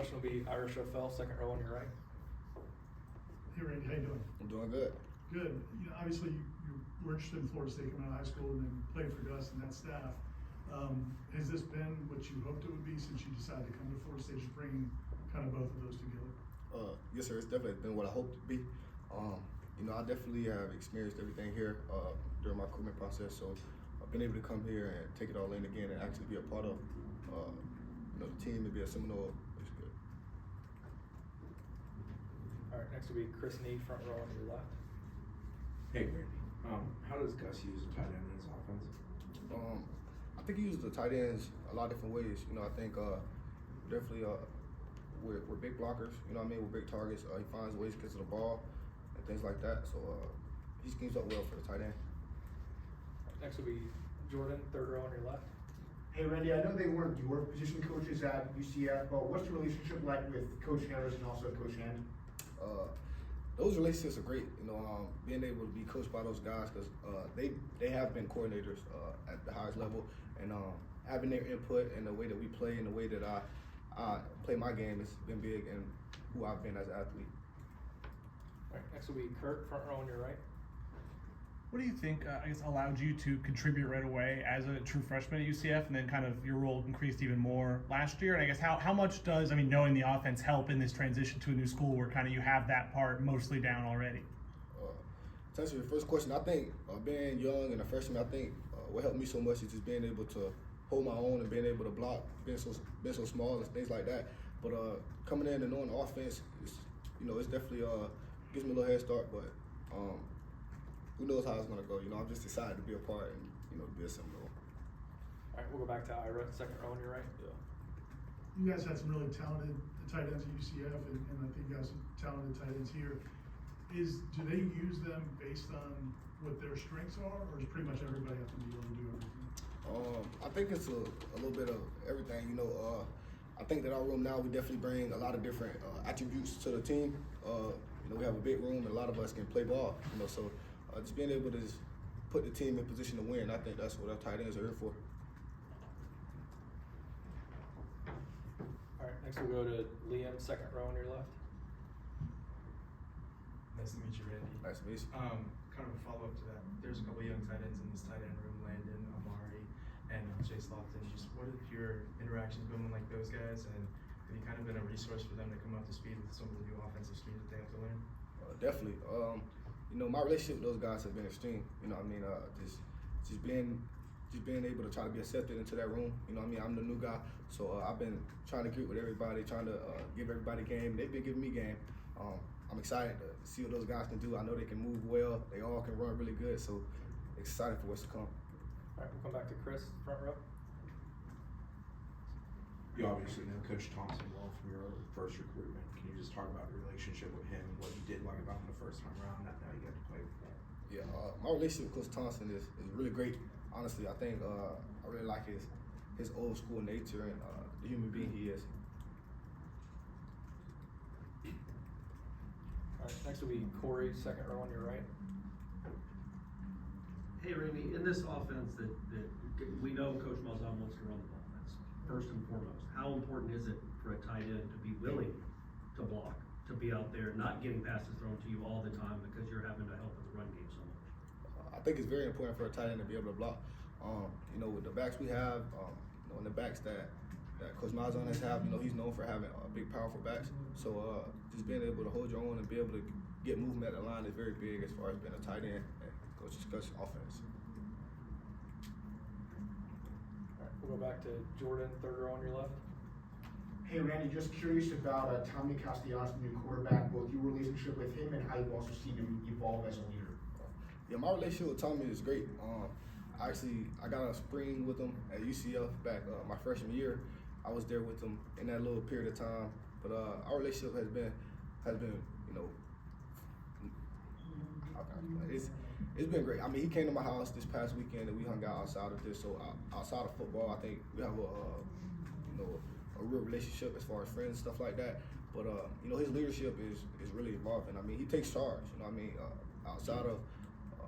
question will be Irish O'Fell, second row on your right. Hey Randy, how you doing? I'm doing good. Good. You know, obviously you were interested in Florida State coming out of high school and then played for Gus and that staff. Has this been what you hoped it would be since you decided to come to Florida State, just bringing kind of both of those together? Yes, sir. It's definitely been what I hoped to be. You know, I definitely have experienced everything here during my recruitment process. So I've been able to come here and take it all in again and actually be a part of you know, the team and be a Seminole. It's good. All right, next will be Chris Nee, front row on your left. Hey, Randy. How does Gus use a tight end in his offense? I think he uses the tight ends a lot of different ways. You know, I think definitely we're big blockers. You know what I mean? We're big targets. He finds ways to get to the ball and things like that. So he schemes up well for the tight end. Next will be Jordan, third row on your left. Hey Randy, I know they weren't your position coaches at UCF, but what's the relationship like with Coach Harris and also Coach Hand? Those relationships are great. You know, being able to be coached by those guys because they have been coordinators at the highest level, and having their input and the way that we play and the way that I play my game has been big in who I've been as an athlete. All right, next will be Kurt, front row on your right. What do you think, I guess, allowed you to contribute right away as a true freshman at UCF, and then kind of your role increased even more last year? And I guess how much does, I mean, knowing the offense help in this transition to a new school where kind of you have that part mostly down already? To answer your first question, I think being young and a freshman, I think what helped me so much is just being able to hold my own and being able to block, being so small and things like that. But coming in and knowing the offense, you know, it's definitely gives me a little head start. But who knows how it's gonna go? You know, I'm just excited to be a part and you know to be a Seminole. All right, we'll go back to Ira, second row on your right. Yeah. You guys had some really talented tight ends at UCF, and I think you guys have talented tight ends here. Do they use them based on what their strengths are, or does pretty much everybody have to be able to do everything? I think it's a little bit of everything. You know, I think that our room now, we definitely bring a lot of different attributes to the team. You know, we have a big room and a lot of us can play ball. You know, so just being able to just put the team in position to win, I think that's what our tight ends are here for. All right, next we'll go to Liam, second row on your left. Nice to meet you, Randy. Nice to meet you. Kind of a follow-up to that. There's a couple young tight ends in this tight end room, Landon, Amari, and Chase Lofton. Just what have your interactions been with like those guys, and have you kind of been a resource for them to come up to speed with some of the new offensive schemes that they have to learn? Definitely. You know, my relationship with those guys has been extreme. You know what I mean? Just being able to try to be accepted into that room. You know what I mean? I'm the new guy, so I've been trying to get with everybody, trying to give everybody game. They've been giving me game. I'm excited to see what those guys can do. I know they can move well. They all can run really good, so excited for what's to come. All right, we'll come back to Chris, front row. You obviously know Coach Thompson well from your first recruitment. Can you just talk about your relationship with him and what you did like about him the first time around? Now you get to play with him. Yeah, my relationship with Coach Thompson is really great. Honestly, I think I really like his old school nature and the human being he is. All right, next will be Corey, second row on your right. Hey Randy, in this offense that we know Coach Malzahn wants to run the ball, that's first and foremost. How important is it for a tight end to be willing to block, to be out there, not getting passes thrown to you all the time because you're having to help with the run game so much? I think it's very important for a tight end to be able to block. You know, with the backs we have, you know, and the backs that Coach Malzahn has you know, he's known for having big, powerful backs. So just being able to hold your own and be able to get movement at the line is very big as far as being a tight end and Coach Gus' offense. All right, we'll go back to Jordan, third row on your left. Hey Randy, just curious about Tommy Castellanos, the new quarterback, both your relationship with him and how you've also seen him evolve as a leader. Yeah, my relationship with Tommy is great. I got a spring with him at UCF back my freshman year. I was there with him in that little period of time. But our relationship has been, you know, it's been great. I mean, he came to my house this past weekend and we hung out outside of this. So outside of football, I think we have a real relationship as far as friends and stuff like that. But you know, his leadership is really evolving. I mean, he takes charge. You know what I mean? Outside of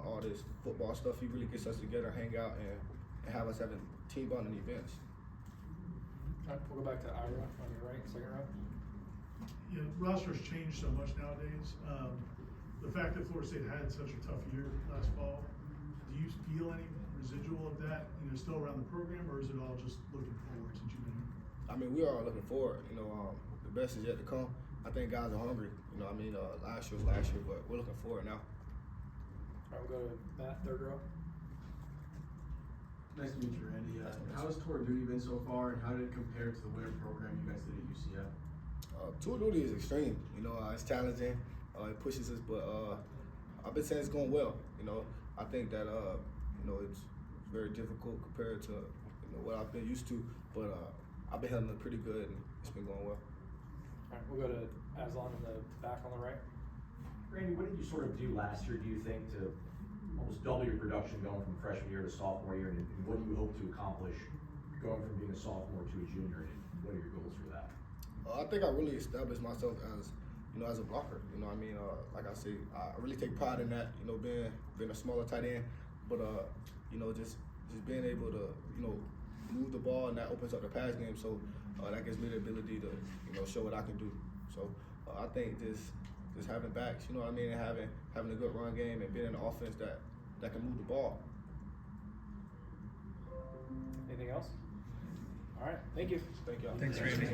all this football stuff, he really gets us together, hang out, and have us having team bonding events. All right, we'll go back to Ira on your right, second row. you know, rosters change so much nowadays. The fact that Florida State had such a tough year last fall, do you feel any residual of that, you know, still around the program, or is it all just looking forward since you've been here? I mean, we are all looking forward. You know, the best is yet to come. I think guys are hungry. You know, I mean, last year was last year, but we're looking forward now. All right, we'll go to Matt, third row. Nice to meet you, Randy. How has tour duty been so far, and how did it compare to the winter program you guys did at UCF? Tour duty is extreme. You know, it's challenging. It pushes us, but I've been saying it's going well. You know, I think that you know, it's very difficult compared to, you know, what I've been used to, but I've been handling it pretty good, and it's been going well. All right, we'll go to Aslan in the back on the right. Randy, what did you sort of do last year, do you think, to almost double your production going from freshman year to sophomore year, and what do you hope to accomplish going from being a sophomore to a junior, and what are your goals for that? I think I really established myself as, you know, as a blocker. You know what I mean? Like I say, I really take pride in that, you know, being a smaller tight end, but you know, just being able to, you know, move the ball, and that opens up the pass game, so that gives me the ability to, you know, show what I can do. So I think just having backs, you know what I mean, and having a good run game and being in an offense that can move the ball. Anything else? All right, thank you. Thank y'all. Thanks, Randy.